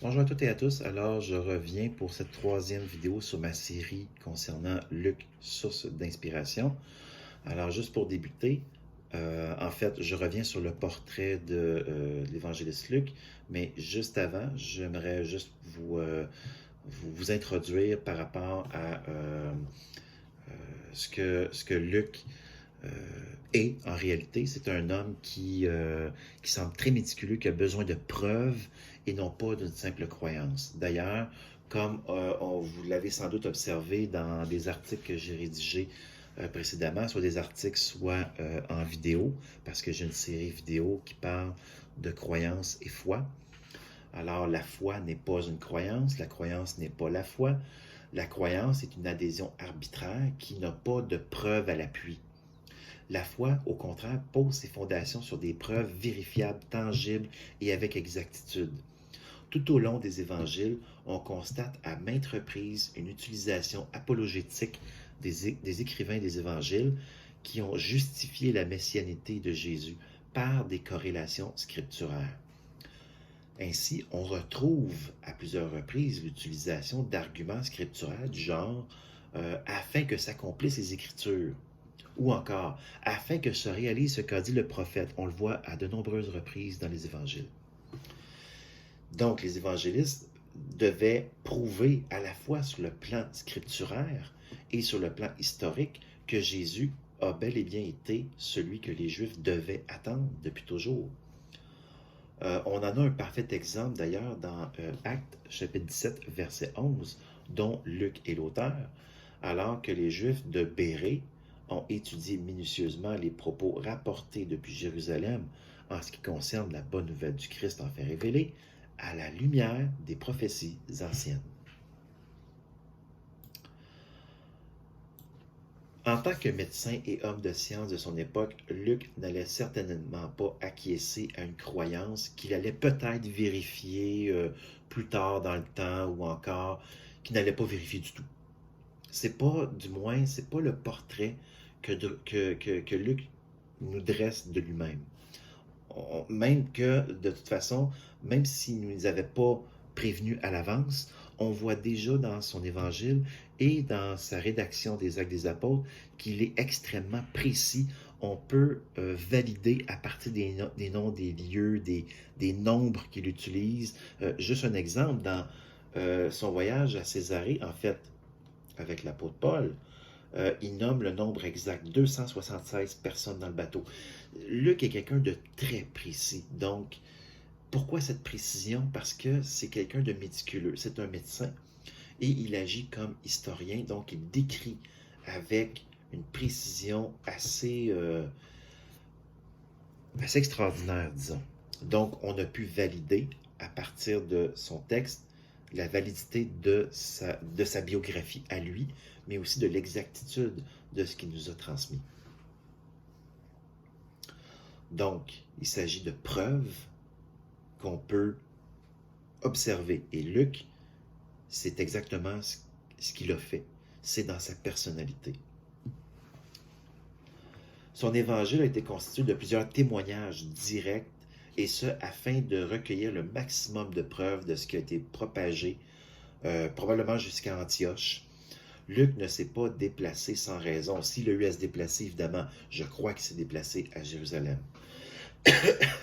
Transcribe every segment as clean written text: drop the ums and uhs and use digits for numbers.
Bonjour à toutes et à tous. Alors, je reviens pour cette troisième vidéo sur ma série concernant Luc, source d'inspiration. Alors, juste pour débuter, en fait, je reviens sur le portrait de l'évangéliste Luc, mais juste avant, j'aimerais juste vous introduire par rapport à ce que Luc euh, est en réalité. C'est un homme qui semble très méticuleux, qui a besoin de preuves et non pas d'une simple croyance. D'ailleurs, comme vous l'avez sans doute observé dans des articles que j'ai rédigés précédemment, soit des articles, soit en vidéo, parce que j'ai une série vidéo qui parle de croyance et foi. Alors, la foi n'est pas une croyance, la croyance n'est pas la foi. La croyance est une adhésion arbitraire qui n'a pas de preuve à l'appui. La foi, au contraire, pose ses fondations sur des preuves vérifiables, tangibles et avec exactitude. Tout au long des évangiles, on constate à maintes reprises une utilisation apologétique des écrivains des évangiles qui ont justifié la messianité de Jésus par des corrélations scripturaires. Ainsi, on retrouve à plusieurs reprises l'utilisation d'arguments scripturaires du genre afin que s'accomplissent les Écritures, ou encore afin que se réalise ce qu'a dit le prophète. On le voit à de nombreuses reprises dans les évangiles. Donc, les évangélistes devaient prouver à la fois sur le plan scripturaire et sur le plan historique que Jésus a bel et bien été celui que les Juifs devaient attendre depuis toujours. On en a un parfait exemple d'ailleurs dans Actes chapitre 17, verset 11, dont Luc est l'auteur, alors que les Juifs de Bérée ont étudié minutieusement les propos rapportés depuis Jérusalem en ce qui concerne la bonne nouvelle du Christ enfin révélé, à la lumière des prophéties anciennes. En tant que médecin et homme de science de son époque, Luc n'allait certainement pas acquiescer à une croyance qu'il allait peut-être vérifier plus tard dans le temps ou encore qu'il n'allait pas vérifier du tout. C'est pas, du moins, c'est pas le portrait que Luc nous dresse de lui-même. Même que, de toute façon, même s'il ne nous avait pas prévenus à l'avance, on voit déjà dans son évangile et dans sa rédaction des Actes des Apôtres qu'il est extrêmement précis. On peut valider à partir des noms des lieux, des nombres qu'il utilise. Juste un exemple, dans son voyage à Césarée, en fait, avec l'apôtre Paul, il nomme le nombre exact, 276 personnes dans le bateau. Luc est quelqu'un de très précis. Donc, pourquoi cette précision? Parce que c'est quelqu'un de méticuleux. C'est un médecin et il agit comme historien. Donc, il décrit avec une précision assez extraordinaire, disons. Donc, on a pu valider à partir de son texte la validité de sa biographie à lui, mais aussi de l'exactitude de ce qu'il nous a transmis. Donc, il s'agit de preuves qu'on peut observer. Et Luc, c'est exactement ce qu'il a fait. C'est dans sa personnalité. Son évangile a été constitué de plusieurs témoignages directs, et ce, afin de recueillir le maximum de preuves de ce qui a été propagé, probablement jusqu'à Antioche. Luc ne s'est pas déplacé sans raison. S'il a eu à se déplacer, évidemment, je crois qu'il s'est déplacé à Jérusalem.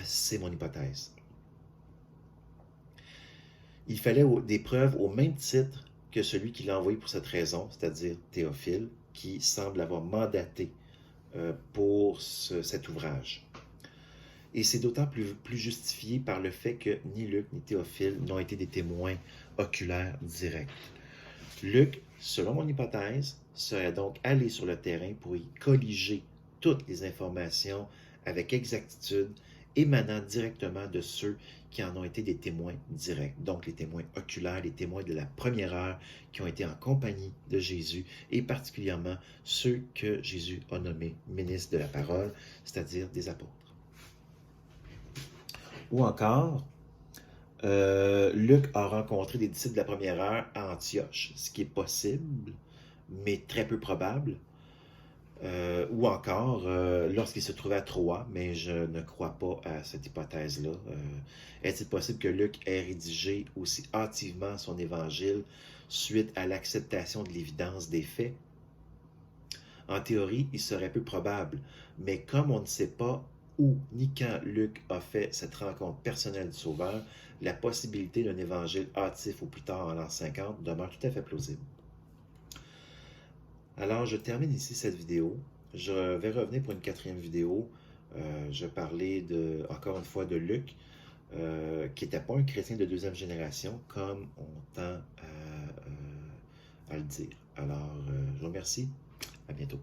C'est mon hypothèse. Il fallait des preuves au même titre que celui qui l'a envoyé pour cette raison, c'est-à-dire Théophile, qui semble avoir mandaté pour cet ouvrage. Et c'est d'autant plus justifié par le fait que ni Luc ni Théophile n'ont été des témoins oculaires directs. Luc, selon mon hypothèse, serait donc allé sur le terrain pour y colliger toutes les informations avec exactitude émanant directement de ceux qui en ont été des témoins directs, donc les témoins oculaires, les témoins de la première heure qui ont été en compagnie de Jésus, et particulièrement ceux que Jésus a nommés ministres de la parole, c'est-à-dire des apôtres. Ou encore, Luc a rencontré des disciples de la première heure à Antioche, ce qui est possible, mais très peu probable. ou encore lorsqu'il se trouvait à Troie, mais je ne crois pas à cette hypothèse-là. Est-il possible que Luc ait rédigé aussi hâtivement son évangile suite à l'acceptation de l'évidence des faits? En théorie, il serait peu probable, mais comme on ne sait pas où ni quand Luc a fait cette rencontre personnelle du Sauveur, la possibilité d'un évangile hâtif au plus tard en l'an 50 demeure tout à fait plausible. Alors, je termine ici cette vidéo. Je vais revenir pour une quatrième vidéo. Je vais parler encore une fois de Luc, qui n'était pas un chrétien de deuxième génération, comme on tend à le dire. Alors, je vous remercie. À bientôt.